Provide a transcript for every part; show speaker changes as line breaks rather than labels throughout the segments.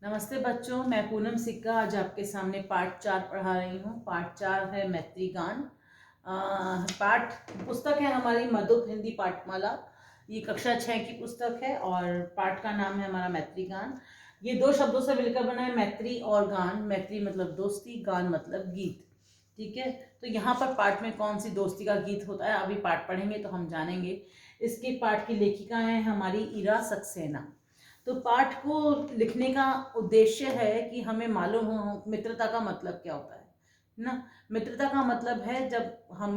नमस्ते बच्चों, मैं पूनम सिक्का आज आपके सामने पाठ 4 पढ़ा रही हूँ। पाठ 4 है मैत्री गान। पाठ पुस्तक है हमारी मधुप हिंदी पाठमाला। ये कक्षा 6 की पुस्तक है और पाठ का नाम है हमारा मैत्री गान। ये दो शब्दों से मिलकर बना है, मैत्री और गान। मैत्री मतलब दोस्ती, गान मतलब गीत। ठीक है, तो यहाँ पर पाठ में कौन सी दोस्ती का गीत होता है अभी पाठ पढ़ेंगे तो हम जानेंगे। इसके पाठ की लेखिका है हमारी इरा सक्सेना। तो पाठ को लिखने का उद्देश्य है कि हमें मालूम हो मित्रता का मतलब क्या होता है ना। मित्रता का मतलब है जब हम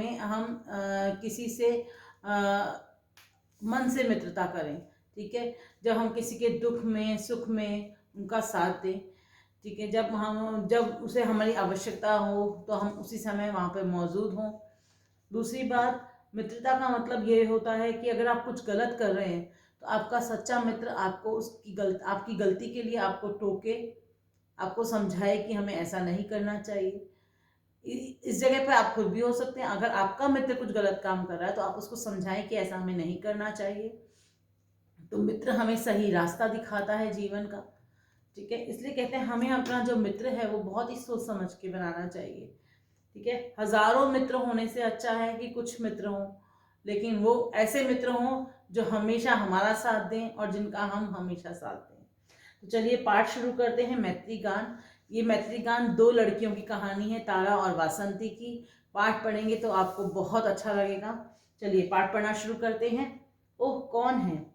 किसी से मन से मित्रता करें। ठीक है, जब हम किसी के दुख में सुख में उनका साथ दें। ठीक है, जब उसे हमारी आवश्यकता हो तो हम उसी समय वहाँ पे मौजूद हों। दूसरी बात, मित्रता का मतलब ये होता है कि अगर आप कुछ गलत कर रहे हैं तो आपका सच्चा मित्र आपको आपकी गलती के लिए आपको टोके, आपको समझाए कि हमें ऐसा नहीं करना चाहिए। इस जगह पे आप खुद भी हो सकते हैं। अगर आपका मित्र कुछ गलत काम कर रहा है तो आप उसको समझाएं कि ऐसा हमें नहीं करना चाहिए। तो मित्र हमें सही रास्ता दिखाता है जीवन का। ठीक है, इसलिए कहते हैं हमें अपना जो मित्र है वो बहुत ही सोच समझ के बनाना चाहिए। ठीक है, हजारों मित्र होने से अच्छा है कि कुछ मित्र हों, लेकिन वो ऐसे मित्र हों जो हमेशा हमारा साथ दें और जिनका हम हमेशा साथ दें। तो चलिए पाठ शुरू करते हैं। मैत्री गान। ये मैत्री गान दो लड़कियों की कहानी है, तारा और वासंती की। पाठ पढ़ेंगे तो आपको बहुत अच्छा लगेगा। चलिए पाठ पढ़ना शुरू करते हैं। ओह कौन है।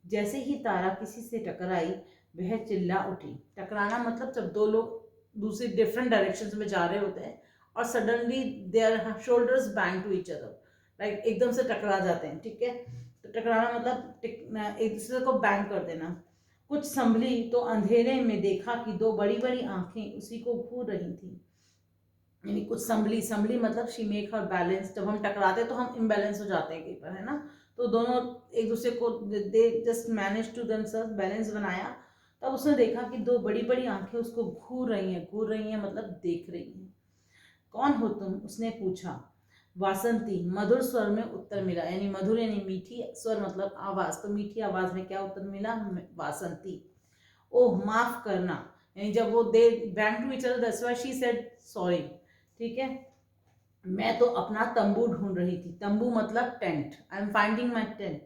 जैसे ही तारा किसी से टकराई वह चिल्ला उठी। टकराना मतलब जब दो लोग दूसरी डिफरेंट डायरेक्शंस में जा रहे होते हैं और suddenly their shoulders bang to each other, like एकदम से टकरा जाते हैं। ठीक है, तो टकराना मतलब एक दूसरे को बैंग कर देना। कुछ संभली तो अंधेरे में देखा कि दो बड़ी बड़ी आंखें उसी को घूर रही थी। यानी कुछ संभली, संभली मतलब शी मेक हर बैलेंस। जब हम टकराते तो हम इम्बैलेंस हो जाते हैं कहीं पर, है ना। तो दोनों एक दूसरे को they just manage to themself, balance बनाया। तब उसने देखा कि दो बड़ी बड़ी आंखें उसको घूर रही हैं। घूर रही हैं मतलब देख रही हैं। कौन हो तुम, उसने पूछा। वासंती, मधुर स्वर में उत्तर मिला। यानी मधुर यानी मीठी, स्वर मतलब आवाज, तो मीठी आवाज में क्या उत्तर मिला। वासंती। ओह माफ करना, यानी जब वो they bank to each other that's why she said sorry. ठीक है, मैं तो अपना तंबू ढूंढ रही थी। तंबू मतलब tent. I am finding my tent.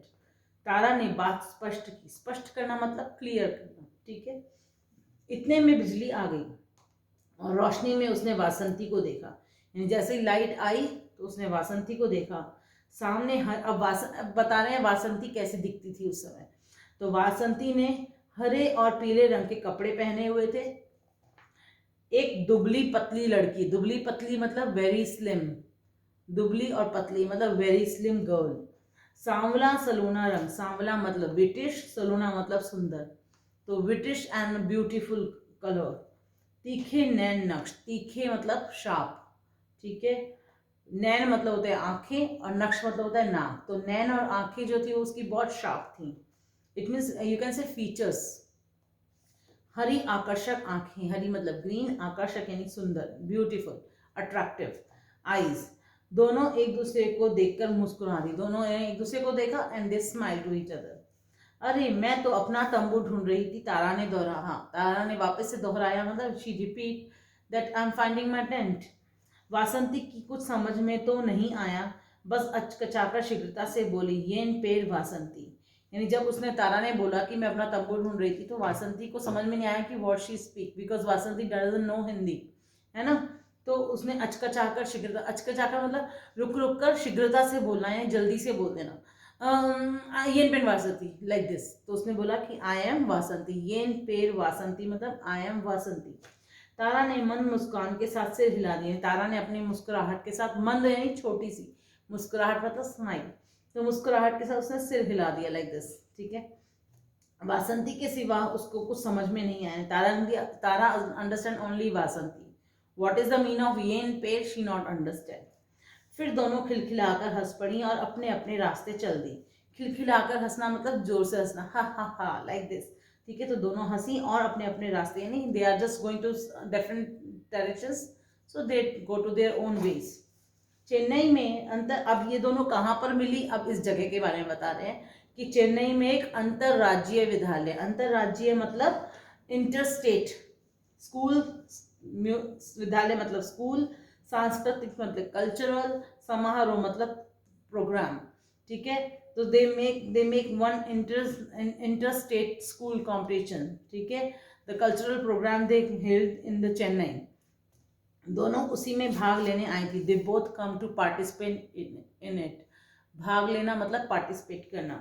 Tara ने बात स्पष्ट की। स्पष्ट करना मतलब क्लियर करना। ठीक है, इतने में बिजली आ गई और रोशनी में उसने वासंती को देखा। यानी जैसे ही लाइट आई तो उसने वासंती को देखा। सामने अब बता रहे हैं वासंती कैसी दिखती थी उस समय। तो वासंती ने हरे और पीले रंग के कपड़े पहने हुए थे। एक दुबली पतली लड़की, दुबली पतली मतलब वेरी स्लिम, दुबली और पतली मतलब वेरी स्लिम गर्ल। सांवला सलोना रंग, सांवला मतलब ब्रिटिश, सलोना मतलब सुंदर, तो ब्रिटिश एंड ब्यूटीफुल कलर। तीखे नैन नक्श, तीखे मतलब शार्प। ठीक है, नैन मतलब होता है आंखें और नक्श मतलब होता है नाक। तो नैन और आंखें जो थी उसकी बहुत शार्प थी। It means you can say features. हरी आकर्षक आंखें, हरी मतलब ग्रीन, आकर्षक यानी सुंदर, ब्यूटीफुल, अट्रैक्टिव आईज। दोनों एक दूसरे को देखकर मुस्कुरा दी। दोनों एक दूसरे को देखा and they smile to each other. अरे मैं तो अपना तंबू ढूंढ रही थी, तारा ने दोहरा। हाँ, तारा ने वापस से दोहराया, मतलब she repeat that I am finding my tent. Vasanti की कुछ समझ में तो नहीं आया, बस अचकचाकर शीघ्रता से बोली, येन पेड़ वासंती। यानी जब उसने तारा ने बोला कि मैं अपना तंबू ढूंढ रही थी तो वासंती को समझ में नहीं आया कि what she speak, because Vasanti doesn't know Hindi, है ना। तो उसने अचकचाकर शीघ्रता, अचकचाकर मतलब रुक रुक कर शीघ्रता से बोलना है, जल्दी से बोल देना। येन पेड़ वासंती लाइक दिस। तो उसने बोला कि आई एम वासंती। येन पेड़ वासंती मतलब आई एम वासंती। तारा ने मन मुस्कान के साथ सिर हिला दिया। तारा ने अपनी मुस्कुराहट के साथ, मंद यानी छोटी सी, मुस्कुराहट मतलब स्माइल, तो मुस्कुराहट के साथ उसने सिर हिला दिया लाइक दिस। ठीक है, वासंती के सिवा उसको कुछ समझ में नहीं आया। Tara understand only Vasanti. What is the mean of येन पेड़ शी नॉट अंडरस्टैंड। फिर दोनों खिलखिलाकर हंस पड़ी और अपने अपने रास्ते चल दी। खिलखिलाकर हंसना मतलब जोर से हंसना, हा हा हा लाइक दिस। ठीक है, तो दोनों हंसी और अपने अपने रास्ते, यानी they are just going to different directions, so they go to their own ways. Chennai में अंतर, अब ये दोनों कहाँ पर मिली, अब इस जगह के बारे में बता रहे हैं कि चेन्नई में एक अंतरराज्यीय विद्यालय, अंतरराज्यीय मतलब इंटर स्टेट स्कूल, विद्यालय मतलब स्कूल, सांस्कृतिक मतलब कल्चरल, समारोह मतलब प्रोग्राम, ठीक है। तो they make one inter state school competition, ठीक है। The cultural programme they held in the Chennai, दोनों उसी में भाग लेने आई थी। They both come to participate in it, भाग लेना मतलब पार्टिसिपेट करना।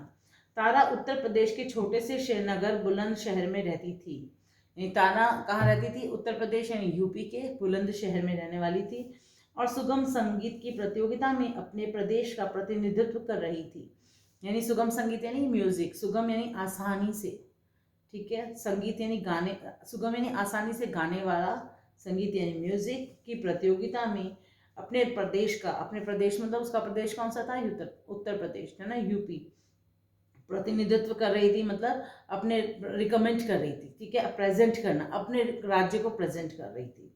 तारा उत्तर प्रदेश के छोटे से श्रीनगर बुलंदशहर में रहती थी। तारा कहाँ रहती थी? उत्तर प्रदेश यानी यूपी के बुलंदशहर में रहने वाली थी और सुगम संगीत की प्रतियोगिता में अपने प्रदेश का प्रतिनिधित्व कर रही थी। यानी सुगम संगीत यानी म्यूजिक, सुगम यानी आसानी से, ठीक है, संगीत यानी गाने, सुगम यानी आसानी से गाने वाला, संगीत यानी म्यूजिक की प्रतियोगिता में अपने प्रदेश का, अपने प्रदेश मतलब उसका प्रदेश कौन सा था? उत्तर प्रदेश है ना, यूपी, प्रतिनिधित्व कर रही थी मतलब अपने रिकमेंड कर रही थी, ठीक है, प्रेजेंट करना, अपने राज्य को प्रेजेंट कर रही थी।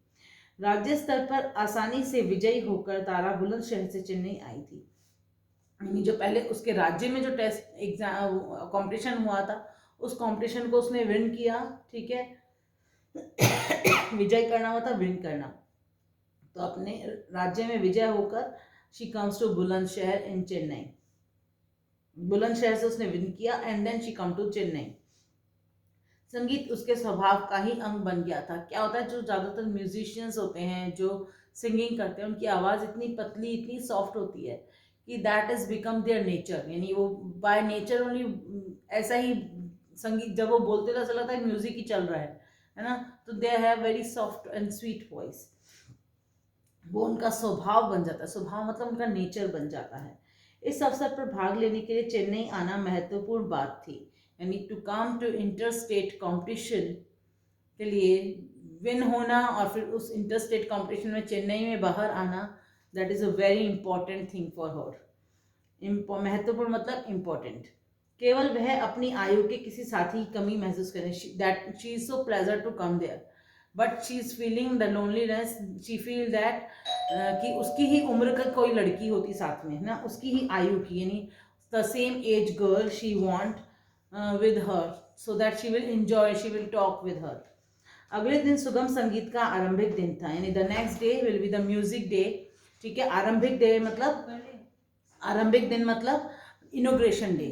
राज्य स्तर पर आसानी से विजयी होकर तारा बुलंदशहर से चेन्नई आई थी। यानी जो पहले उसके राज्य में जो टेस्ट एग्जाम कंपटीशन हुआ था, उस कंपटीशन को उसने विन किया, ठीक है। विजय करना हुआ था, विन करना, तो अपने राज्य में विजय होकर she comes to Bulandshahr in Chennai, Bulandshahr से उसने विन किया and then she come to Chennai. संगीत उसके स्वभाव का ही अंग बन गया था। क्या होता है, जो ज़्यादातर म्यूजिशियंस होते हैं जो सिंगिंग करते हैं, उनकी आवाज़ इतनी पतली, इतनी सॉफ्ट होती है कि that is become their nature, यानी वो बाय नेचर ओनली ऐसा ही संगीत, जब वो बोलते तो ऐसा लगता है म्यूजिक ही चल रहा है ना। तो they have very soft and sweet voice, वो उनका स्वभाव बन जाता है, स्वभाव मतलब उनका नेचर बन जाता है। इस अवसर पर भाग लेने के लिए चेन्नई आना महत्वपूर्ण बात थी, यानी to come to inter state competition के लिए विन होना और फिर उस इंटर स्टेट कॉम्पिटिशन में चेन्नई में बाहर आना, that is a very important thing for her. महत्वपूर्ण मतलब इम्पॉर्टेंट। केवल वह अपनी आयु के किसी साथी की कमी महसूस करें, that she is so pleasure to come there but she is feeling the loneliness, she feel that कि उसकी ही उम्र का कोई लड़की होती साथ में, है ना, उसकी ही आयु की, यानी the same age girl she want with her so that she will enjoy, she will talk with her. अगले दिन सुगम संगीत का आरंभिक दिन था, यानी the next day will be the music day, ठीक है। आरंभिक डे मतलब, आरंभिक दिन मतलब इनोग्रेशन डे,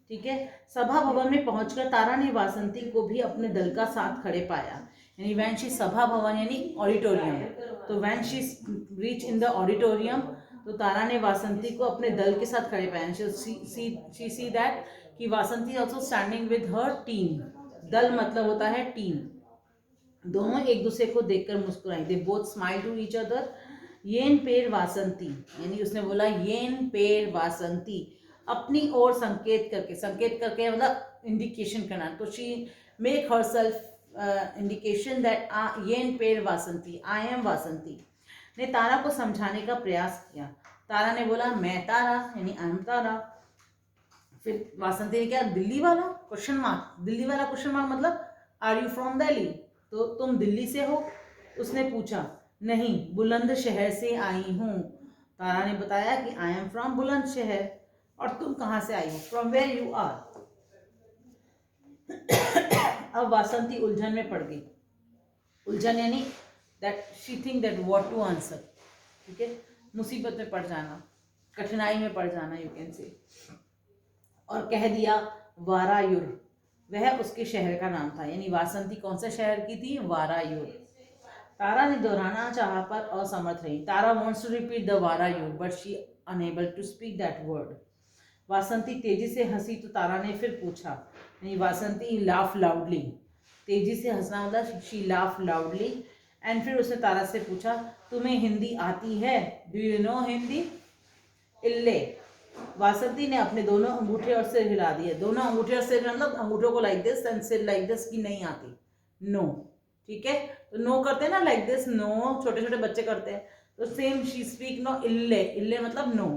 ठीक है। सभा भवन में पहुंचकर तारा ने वासंती को भी अपने दल का साथ खड़े पाया, यानी वैन शी, सभा भवन यानी ऑडिटोरियम, तो when she reach in the auditorium, तो तारा ने वासंती को अपने दल के साथ खड़े पाया। शी सी दैट कि Vasanti also standing with her team, दल मतलब होता है टीम। दोनों एक दूसरे को देखकर मुस्कुराई, they both smile to each other. येन पेर वासंती, यानी उसने बोला येन पेर वासंती, अपनी ओर संकेत करके, संकेत करके मतलब इंडिकेशन करना, तो she make herself indication that येन पेर वासंती, आई एम वासंती। ने तारा को समझाने का प्रयास किया। तारा ने बोला मैं तारा, यानी आई एम तारा। फिर वासंती ने क्या, दिल्ली वाला क्वेश्चन मार्क, दिल्ली वाला क्वेश्चन मार्क मतलब आर यू फ्रॉम दिल्ली, तो तुम दिल्ली से हो? उसने पूछा नहीं, बुलंदशहर से आई हूँ। तारा ने बताया कि आई एम फ्रॉम बुलंदशहर। और तुम कहाँ से आई हो? From where you are. अब वासंती उलझन में पड़ गई। उलझन यानी that she think that what to answer, ठीक है, मुसीबत में पड़ जाना, कठिनाई में पड़ जाना, यू कैन से। और कह दिया वारायुर, वह उसके शहर का नाम था, यानी वासंती कौन सा शहर की थी? वारायुर। तारा ने दोहराना चाहा पर असमर्थ रही। Tara wants to repeat the वारायुर but she unable to speak that word. Vasanti तेजी से हंसी तो तारा ने फिर पूछा, यानी वासंती लाफ लाउडली, तेजी से हंसना मतलब शी लाफ लाउडली। एंड फिर उसने तारा से पूछा तुम्हें हिंदी आती है? Do you no Hindi? इल्ले। वासंती ने अपने दोनों अंगूठे और सिर हिला दिए। दोनों अंगूठे और सिर मतलब अंगूठों को लाइक दिस एंड सिर लाइक दिस, की नहीं आती, नो, ठीक है। तो नो करते हैं ना, लाइक दिस, नो, छोटे छोटे बच्चे करते हैं, तो सेम शी स्पीक नो, इल्ले, इल्ले मतलब नो।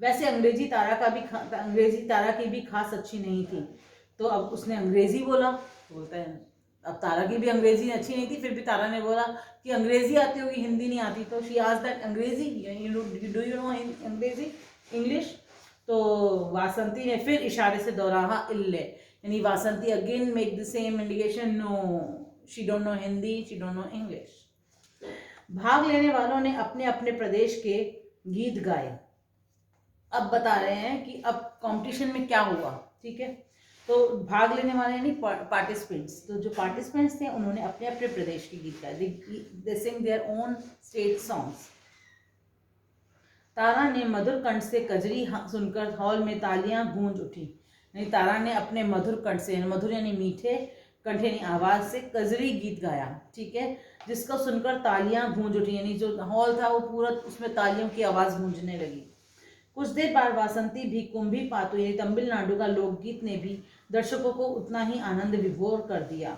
वैसे अंग्रेजी तारा की भी खास अच्छी नहीं थी, तो अब उसने अंग्रेजी बोला, बोलता है अब तारा की भी अंग्रेजी अच्छी नहीं थी, फिर भी तारा ने बोला कि अंग्रेजी आती होगी, हिंदी नहीं आती, तो शी आस्क्ड दैट अंग्रेजी, डू यू नो अंग्रेजी, इंग्लिश? तो वासंती ने फिर इशारे से दोहराया इल्ले, यानी Vasanti again make the same indication, no she don't know Hindi, she don't know English. भाग लेने वालों ने अपने अपने प्रदेश के गीत गाए। अब बता रहे हैं कि अब कंपटीशन में क्या हुआ, ठीक है। तो भाग लेने वाले यानी पार्टिसिपेंट्स, तो जो पार्टिसिपेंट्स थे उन्होंने अपने अपने प्रदेश के गीत गाए, दे सिंग देयर ओन स्टेट सॉन्ग्स। तारा ने मधुर कंठ से कजरी सुनकर हॉल में तालियां गूंज उठी। यानी तारा ने अपने मधुर कंठ से, मधुर यानी मीठे कंठ यानी आवाज से कजरी गीत गाया, ठीक है, जिसको सुनकर तालियां गूंज उठी, यानी जो हॉल था वो पूरा उसमें तालियों की आवाज गूंजने लगी। कुछ देर बाद वासंती भी कुंभी पातु यानी तमिलनाडु का लोकगीत ने भी दर्शकों को उतना ही आनंद विभोर कर दिया।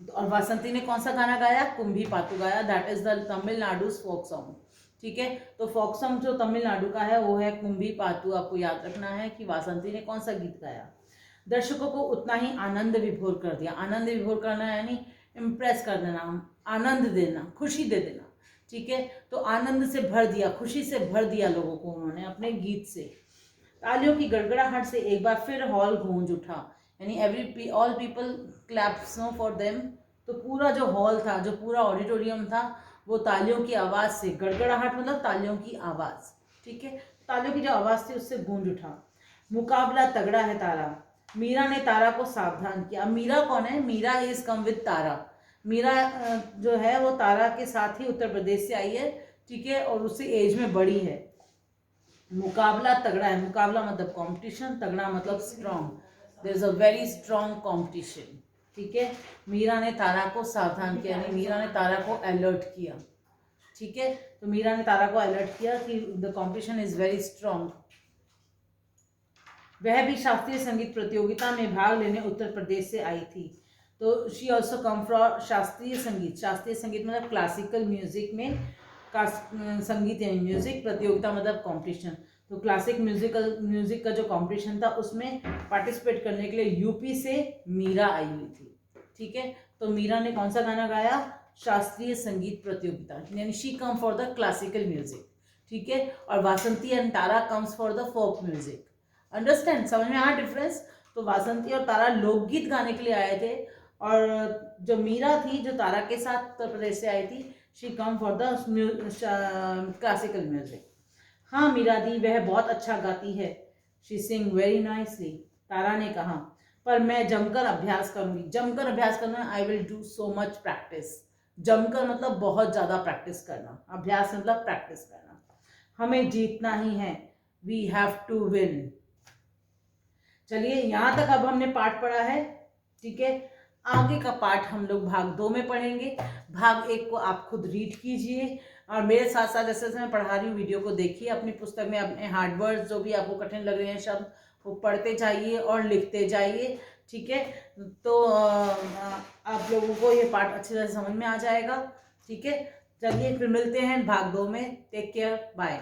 और वासंती ने कौन सा गाना गाया? कुंभी पातु गाया, that is the Tamil Nadu folk song, ठीक है। तो फोक सॉन्ग जो तमिलनाडु का है वो है कुंभी पातु। आपको याद रखना है कि वासंती ने कौन सा गीत गाया। दर्शकों को उतना ही आनंद विभोर कर दिया। आनंद विभोर करना यानी इम्प्रेस कर देना, आनंद देना, खुशी दे देना, ठीक है। तो आनंद से भर दिया, खुशी से भर दिया लोगों को उन्होंने अपने गीत से। तालियों की गड़गड़ाहट से एक बार फिर हॉल गूंज उठा, यानी all people claps for them. तो पूरा जो हॉल था, जो पूरा ऑडिटोरियम था, वो तालियों की आवाज से, गड़गड़ाहट मतलब तालियों की आवाज, ठीक है, तालियों की जो आवाज थी उससे गूंज उठा। मुकाबला तगड़ा है तारा, मीरा ने तारा को सावधान किया। मीरा कौन है? मीरा इज कम विद तारा। मीरा जो है वो तारा के साथ ही उत्तर प्रदेश से आई है, ठीक है, और उससे एज में बड़ी है। मुकाबला तगड़ा है, मुकाबला मतलब कंपटीशन, तगड़ा मतलब strong, there is a very strong competition, ठीक है। मीरा ने तारा को सावधान किया, यानी मीरा ने तारा को अलर्ट किया, ठीक है। तो मीरा ने तारा को अलर्ट किया कि the competition is very strong. वह भी शास्त्रीय संगीत प्रतियोगिता में भाग लेने उत्तर प्रदेश से आई थी। तो शी ऑल्सो कम फ्रॉम शास्त्रीय संगीत। शास्त्रीय संगीत मतलब क्लासिकल म्यूजिक में संगीत यानी म्यूजिक, प्रतियोगिता मतलब कंपटीशन। तो क्लासिक म्यूजिक का जो कंपटीशन था उसमें पार्टिसिपेट करने के लिए यूपी से मीरा आई हुई थी, ठीक है। तो मीरा ने कौन सा गाना गाया? शास्त्रीय संगीत प्रतियोगिता, यानी she come for the classical music, ठीक है। और Vasanti and Tara comes for the folk music. Understand? समझ में आया डिफरेंस? तो वासंती और तारा लोकगीत गाने के लिए आए थे, और जो मीरा थी जो तारा के साथ उत्तर प्रदेश से आई थी, she come for the classical music. हाँ मीरा दी, वह बहुत अच्छा गाती है, शी सिंग वेरी नाइसली। तारा ने कहा, पर मैं जमकर अभ्यास करूंगी। जमकर अभ्यास करना, I will do so much practice. जमकर मतलब बहुत ज्यादा प्रैक्टिस करना, अभ्यास मतलब प्रैक्टिस करना। हमें जीतना ही है, वी हैव टू विन। चलिए यहाँ तक अब हमने पाठ पढ़ा है, ठीक है। आगे का पाठ हम लोग भाग 2 में पढ़ेंगे। भाग 1 को आप खुद रीड कीजिए और मेरे साथ साथ जैसे मैं पढ़ा रही हूँ वीडियो को देखिए, अपनी पुस्तक में अपने हार्ड वर्ड्स जो भी आपको कठिन लग रहे हैं शब्द वो पढ़ते जाइए और लिखते जाइए, ठीक है। तो आप लोगों को ये पाठ अच्छी तरह से समझ में आ जाएगा, ठीक है। चलिए फिर मिलते हैं भाग 2 में। Take care, bye.